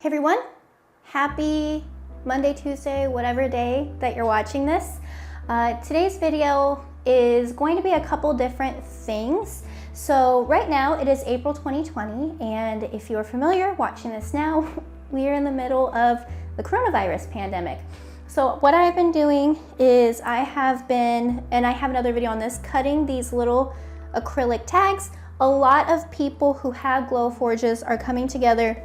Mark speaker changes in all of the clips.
Speaker 1: everyone. Happy Monday, Tuesday, whatever day that you're watching this. Today's video is going to be a couple different things. So right now it is April 2020, and if you're familiar watching this now, we are in the middle of the coronavirus pandemic. So what I've been doing is I have another video on this, cutting these little acrylic tags. A lot of people who have Glowforges are coming together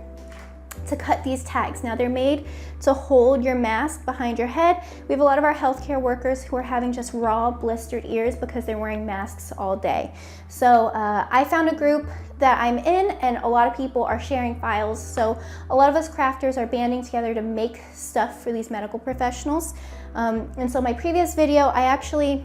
Speaker 1: to cut these tags. Now they're made to hold your mask behind your head. We have a lot of our healthcare workers who are having just raw blistered ears because they're wearing masks all day. So I found a group that I'm in, and a lot of people are sharing files. So a lot of us crafters are banding together to make stuff for these medical professionals. And so my previous video, I actually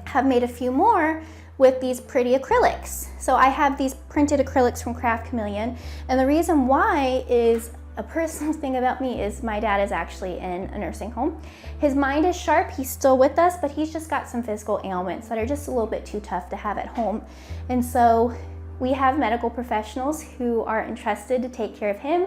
Speaker 1: have made a few more with these pretty acrylics. So I have these printed acrylics from Craft Chameleon, and the reason why is a personal thing about me is my dad is actually in a nursing home. His mind is sharp, he's still with us, but he's just got some physical ailments that are just a little bit too tough to have at home. And so we have medical professionals who are entrusted to take care of him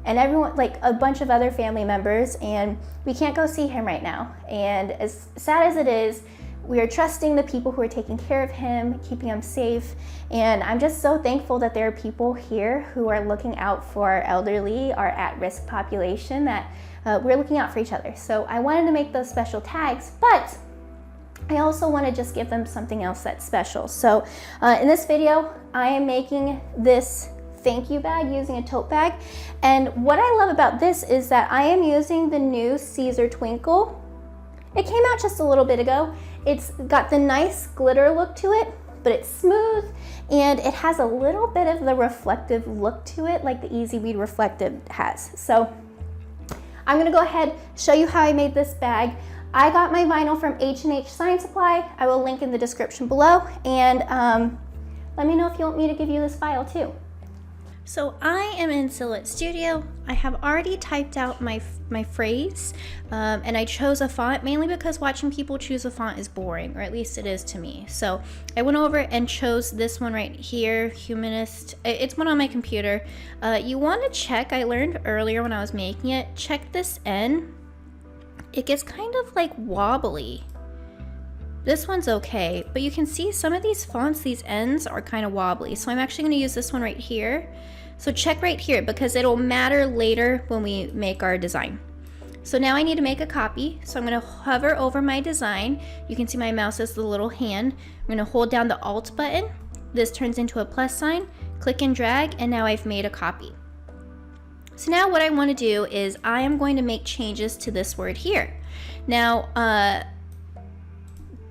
Speaker 1: and everyone, like a bunch of other family members, and we can't go see him right now. And as sad as it is, we are trusting the people who are taking care of him, keeping him safe. And I'm just so thankful that there are people here who are looking out for our elderly, our at-risk population, that we're looking out for each other. So I wanted to make those special tags, but I also want to just give them something else that's special. So in this video, I am making this thank you bag using a tote bag. And what I love about this is that I am using the new Siser Twinkle. It came out just a little bit ago. It's got the nice glitter look to it, but it's smooth, and it has a little bit of the reflective look to it, like the Easy Weed Reflective has. So I'm gonna go ahead, show you how I made this bag. I got my vinyl from H&H Science Supply. I will link in the description below, and let me know if you want me to give you this file too. So I am in Silhouette Studio. I have already typed out my phrase, and I chose a font mainly because watching people choose a font is boring, or at least it is to me. So I went over and chose this one right here, Humanist. It's one on my computer. You want to check, I learned earlier when I was making it, check this N. It gets kind of like wobbly. This one's okay, but you can see some of these fonts, these ends are kind of wobbly. So I'm actually going to use this one right here. So check right here because it'll matter later when we make our design. So now I need to make a copy. So I'm going to hover over my design. You can see my mouse is the little hand. I'm going to hold down the Alt button. This turns into a plus sign. Click and drag, and now I've made a copy. So now what I want to do is I am going to make changes to this word here. Now,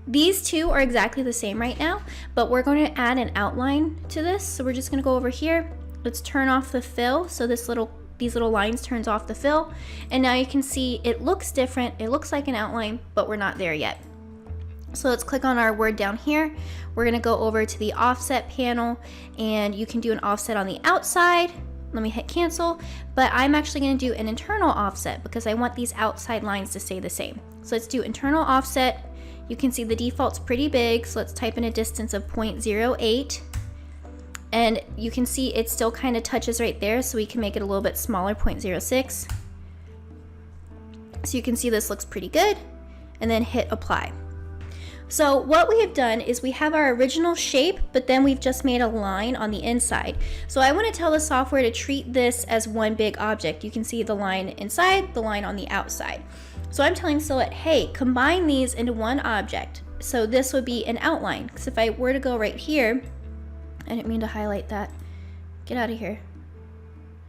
Speaker 1: these two are exactly the same right now, but we're going to add an outline to this. So we're just going to go over here. Let's turn off the fill. So these little lines turns off the fill. And now you can see it looks different. It looks like an outline, but we're not there yet. So let's click on our word down here. We're going to go over to the offset panel, and you can do an offset on the outside. Let me hit cancel, but I'm actually going to do an internal offset because I want these outside lines to stay the same. So let's do internal offset. You can see the default's pretty big, so let's type in a distance of 0.08. And you can see it still kind of touches right there, so we can make it a little bit smaller, 0.06. So you can see this looks pretty good, and then hit apply. So what we have done is we have our original shape, but then we've just made a line on the inside. So I want to tell the software to treat this as one big object. You can see the line inside, the line on the outside. So I'm telling Silhouette, hey, combine these into one object. So this would be an outline. Because if I were to go right here, I didn't mean to highlight that. Get out of here.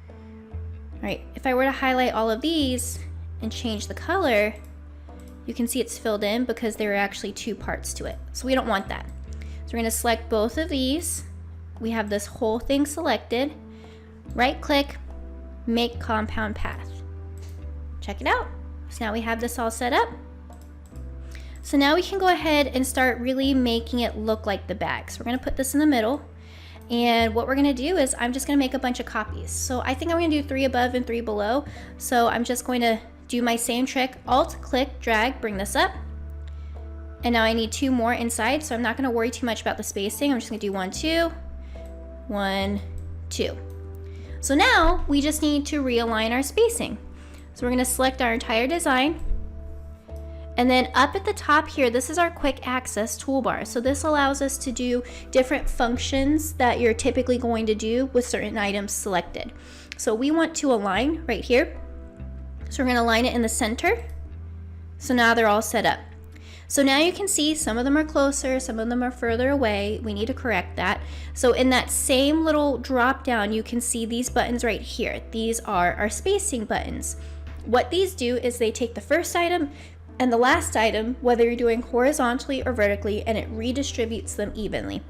Speaker 1: All right, if I were to highlight all of these and change the color, you can see it's filled in because there are actually two parts to it. So we don't want that. So we're going to select both of these. We have this whole thing selected. Right click, make compound path. Check it out. So now we have this all set up. So now we can go ahead and start really making it look like the bag. So we're going to put this in the middle. And what we're going to do is I'm just going to make a bunch of copies. So I think I'm going to do 3 above and 3 below. So I'm just going to do my same trick, Alt, click, drag, bring this up. And now I need 2 more inside, so I'm not going to worry too much about the spacing. I'm just going to do 1, 2, 1, 2. So now we just need to realign our spacing. So we're going to select our entire design. And then up at the top here, this is our quick access toolbar. So this allows us to do different functions that you're typically going to do with certain items selected. So we want to align right here. So we're going to align it in the center. So now they're all set up. So now you can see some of them are closer, some of them are further away. We need to correct that. So in that same little drop down, you can see these buttons right here. These are our spacing buttons. What these do is they take the first item and the last item, whether you're doing horizontally or vertically, and it redistributes them evenly.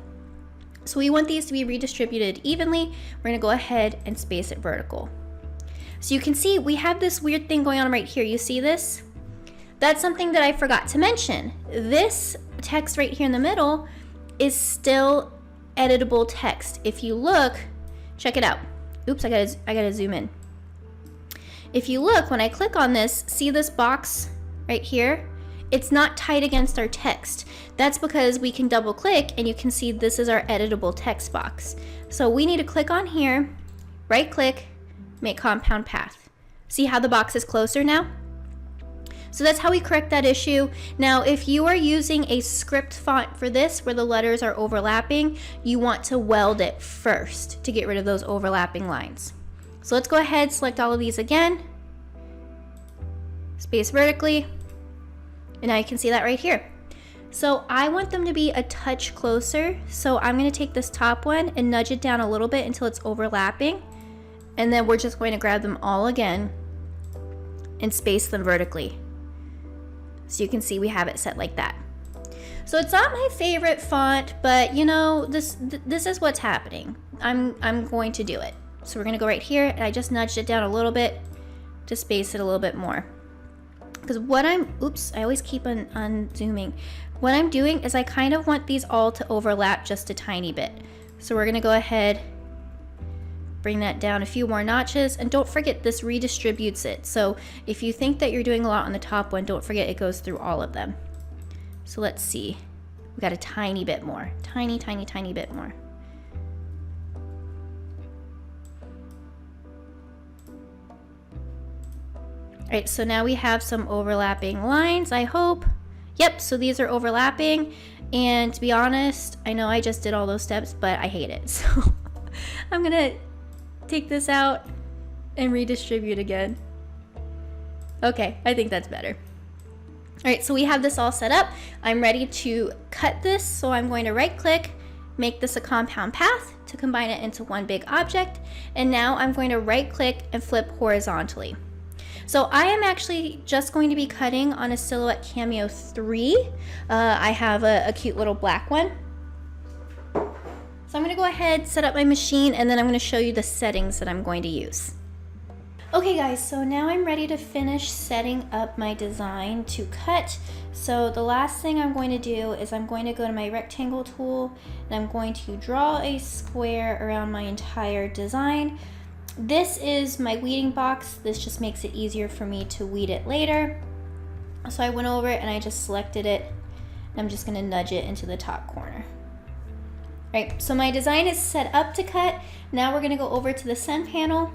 Speaker 1: So we want these to be redistributed evenly. We're going to go ahead and space it vertical. So you can see we have this weird thing going on right here. You see this? That's something that I forgot to mention. This text right here in the middle is still editable text. If you look, check it out. Oops, I gotta zoom in. If you look, when I click on this, see this box right here? It's not tight against our text. That's because we can double click and you can see this is our editable text box. So we need to click on here, right click, make compound path. See how the box is closer now? So that's how we correct that issue. Now, if you are using a script font for this where the letters are overlapping, you want to weld it first to get rid of those overlapping lines. So let's go ahead, select all of these again, space vertically, and now you can see that right here. So I want them to be a touch closer. So I'm going to take this top one and nudge it down a little bit until it's overlapping. And then we're just going to grab them all again and space them vertically. So you can see we have it set like that. So it's not my favorite font, but you know, this is what's happening. I'm going to do it. So we're going to go right here, and I just nudged it down a little bit to space it a little bit more. Because what oops, I always keep on zooming. What I'm doing is I kind of want these all to overlap just a tiny bit. So we're going to go ahead, bring that down a few more notches, and don't forget this redistributes it. So if you think that you're doing a lot on the top one, don't forget it goes through all of them. So let's see, we got a tiny bit more, tiny bit more. All right, so now we have some overlapping lines, I hope. Yep, so these are overlapping, and to be honest, I know I just did all those steps, but I hate it. So I'm gonna take this out and redistribute again. Okay, I think that's better. All right, so we have this all set up. I'm ready to cut this, so I'm going to right click, make this a compound path to combine it into one big object, and now I'm going to right click and flip horizontally. So I am actually just going to be cutting on a Silhouette Cameo 3. I have a cute little black one. So I'm going to go ahead, set up my machine, and then I'm going to show you the settings that I'm going to use. Okay guys, so now I'm ready to finish setting up my design to cut. So the last thing I'm going to do is I'm going to go to my rectangle tool, and I'm going to draw a square around my entire design. This is my weeding box. This just makes it easier for me to weed it later. So I went over it and I just selected it, and I'm just going to nudge it into the top corner. All right, so my design is set up to cut. Now we're going to go over to the send panel.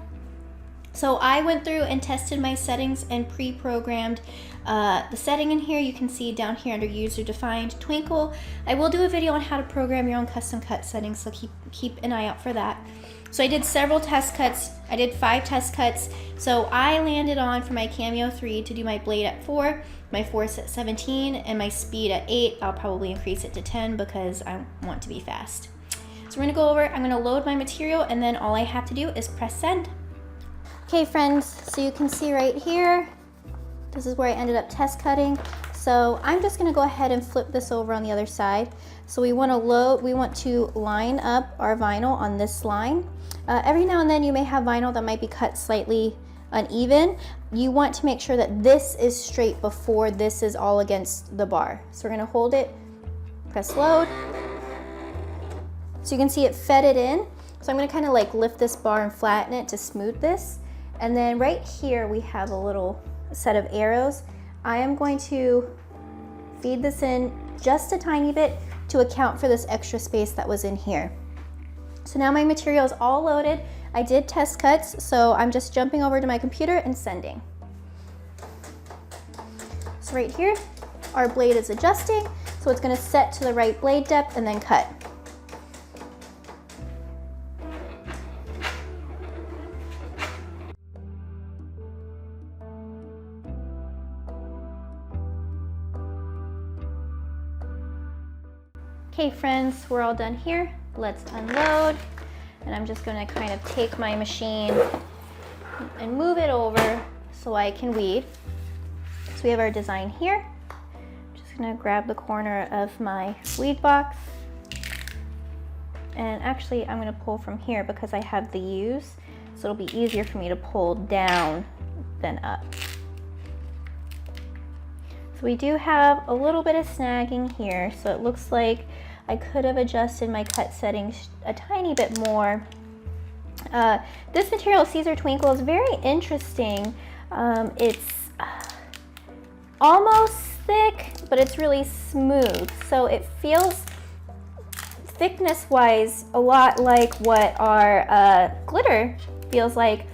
Speaker 1: So I went through and tested my settings and pre-programmed the setting in here. You can see down here under user defined Twinkle. I will do a video on how to program your own custom cut settings, so keep an eye out for that. So I did several test cuts. I did 5 test cuts. So I landed on, for my Cameo 3, to do my blade at 4, my force at 17, and my speed at 8. I'll probably increase it to 10 because I want to be fast. So we're gonna go over, I'm gonna load my material, and then all I have to do is press send. Okay friends, so you can see right here, this is where I ended up test cutting. So I'm just gonna go ahead and flip this over on the other side. So we want to line up our vinyl on this line. Every now and then you may have vinyl that might be cut slightly uneven. You want to make sure that this is straight before this is all against the bar. So we're gonna hold it, press load. So you can see it fed it in. So I'm gonna kind of like lift this bar and flatten it to smooth this. And then right here we have a little set of arrows. I am going to feed this in just a tiny bit to account for this extra space that was in here. So now my material is all loaded. I did test cuts, so I'm just jumping over to my computer and sending. So right here, our blade is adjusting, so it's gonna set to the right blade depth and then cut. Okay friends, we're all done here. Let's unload. And I'm just gonna kind of take my machine and move it over so I can weed. So we have our design here. I'm just gonna grab the corner of my weed box. And actually I'm gonna pull from here because I have the U's, so it'll be easier for me to pull down than up. So we do have a little bit of snagging here, so it looks like I could have adjusted my cut settings a tiny bit more. This material, Siser Twinkle, is very interesting. It's almost thick, but it's really smooth. So it feels, thickness-wise, a lot like what our glitter feels like,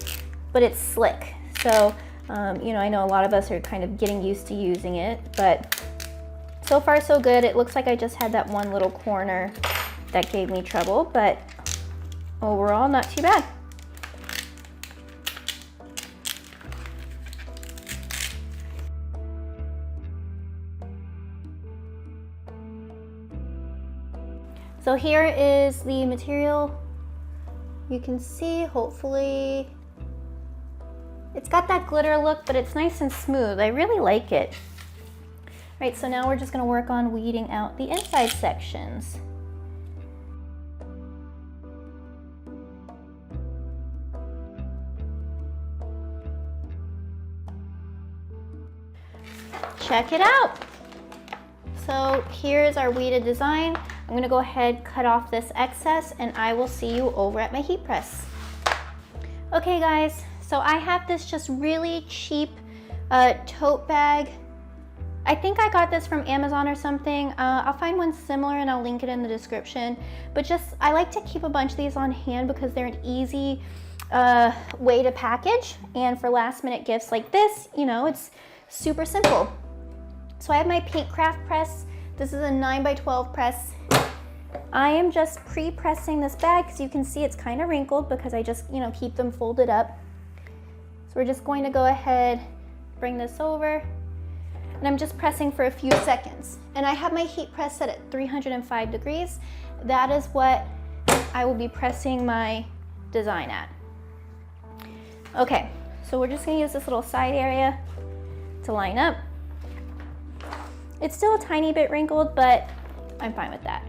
Speaker 1: but it's slick. So, you know, I know a lot of us are kind of getting used to using it, but so far so good. It looks like I just had that one little corner that gave me trouble, but overall not too bad. So here is the material. You can see, hopefully, it's got that glitter look, but it's nice and smooth. I really like it. Right, so now we're just gonna work on weeding out the inside sections. Check it out. So here's our weeded design. I'm gonna go ahead, cut off this excess, and I will see you over at my heat press. Okay guys, so I have this just really cheap tote bag. I think I got this from Amazon or something. I'll find one similar and I'll link it in the description. But just, I like to keep a bunch of these on hand because they're an easy way to package. And for last minute gifts like this, you know, it's super simple. So I have my paint craft press. This is a 9x12 press. I am just pre-pressing this bag because you can see it's kind of wrinkled because I just, you know, keep them folded up. So we're just going to go ahead, bring this over. And I'm just pressing for a few seconds. And I have my heat press set at 305 degrees. That is what I will be pressing my design at. Okay, so we're just gonna use this little side area to line up. It's still a tiny bit wrinkled, but I'm fine with that.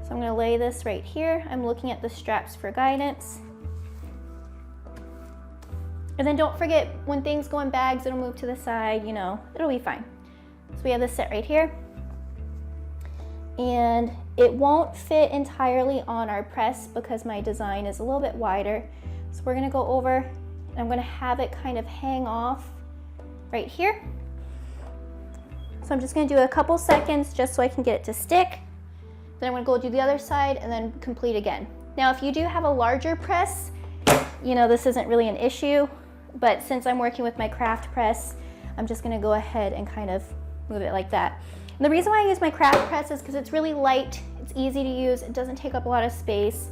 Speaker 1: So I'm gonna lay this right here. I'm looking at the straps for guidance. And then don't forget, when things go in bags, it'll move to the side, you know, it'll be fine. So we have this set right here. And it won't fit entirely on our press because my design is a little bit wider. So we're gonna go over, and I'm gonna have it kind of hang off right here. So I'm just gonna do a couple seconds just so I can get it to stick. Then I'm gonna go do the other side and then complete again. Now, if you do have a larger press, you know, this isn't really an issue. But since I'm working with my craft press, I'm just gonna go ahead and kind of move it like that. And the reason why I use my craft press is because it's really light, it's easy to use, it doesn't take up a lot of space.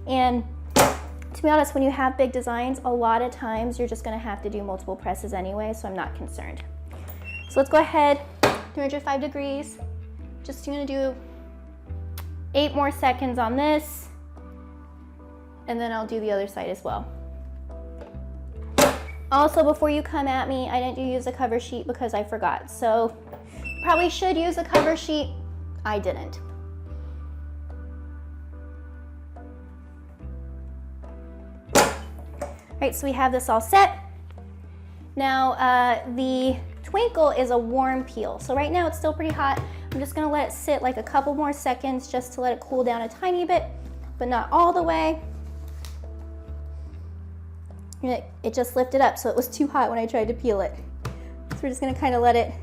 Speaker 1: And to be honest, when you have big designs, a lot of times you're just gonna have to do multiple presses anyway, so I'm not concerned. So let's go ahead, 305 degrees. Just gonna do 8 more seconds on this, and then I'll do the other side as well. Also, before you come at me, I didn't use a cover sheet because I forgot. So probably should use a cover sheet. I didn't. All right, so we have this all set. Now, the Twinkle is a warm peel. So right now it's still pretty hot. I'm just gonna let it sit like a couple more seconds just to let it cool down a tiny bit, but not all the way. It just lifted up, so it was too hot when I tried to peel it. So we're just gonna kind of let it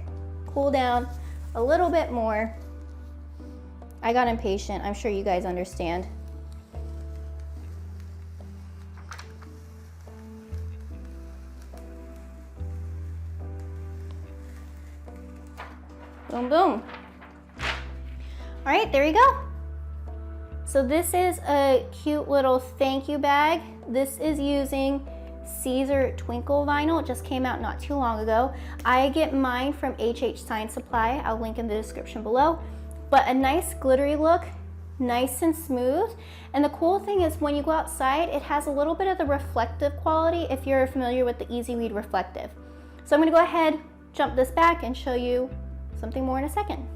Speaker 1: cool down a little bit more. I got impatient, I'm sure you guys understand. Boom, boom. All right, there you go. So this is a cute little thank you bag. This is using Siser Twinkle vinyl. It just came out not too long ago. I get mine from Science Supply. I'll link in the description below. But a nice glittery look, nice and smooth. And the cool thing is when you go outside, it has a little bit of the reflective quality if you're familiar with the Easy Weed Reflective. So I'm gonna go ahead, jump this back and show you something more in a second.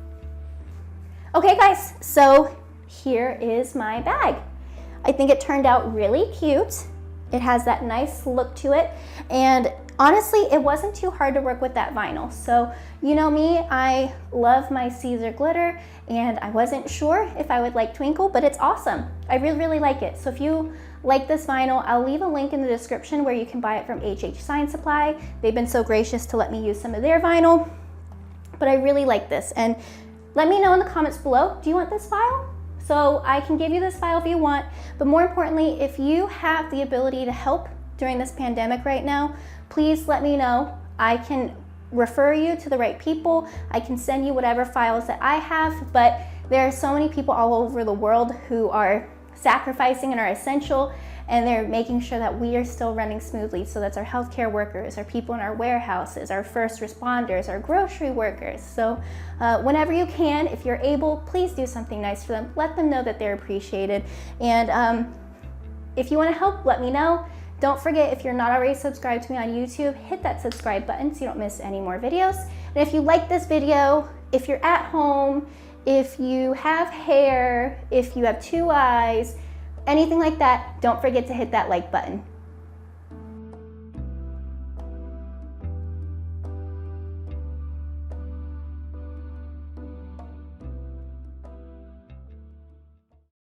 Speaker 1: Okay guys, so here is my bag. I think it turned out really cute. It has that nice look to it. And honestly, it wasn't too hard to work with that vinyl. So you know me, I love my Siser glitter and I wasn't sure if I would like Twinkle, but it's awesome. I really, really like it. So if you like this vinyl, I'll leave a link in the description where you can buy it from Science Supply. They've been so gracious to let me use some of their vinyl, but I really like this. And let me know in the comments below, do you want this file? So I can give you this file if you want, but more importantly, if you have the ability to help during this pandemic right now, please let me know. I can refer you to the right people. I can send you whatever files that I have, but there are so many people all over the world who are sacrificing and are essential, and they're making sure that we are still running smoothly. So that's our healthcare workers, our people in our warehouses, our first responders, our grocery workers. So whenever you can, if you're able, please do something nice for them. Let them know that they're appreciated. And if you want to help, let me know. Don't forget, if you're not already subscribed to me on YouTube, hit that subscribe button so you don't miss any more videos. And if you like this video, if you're at home, if you have hair, if you have 2 eyes, anything like that, don't forget to hit that like button.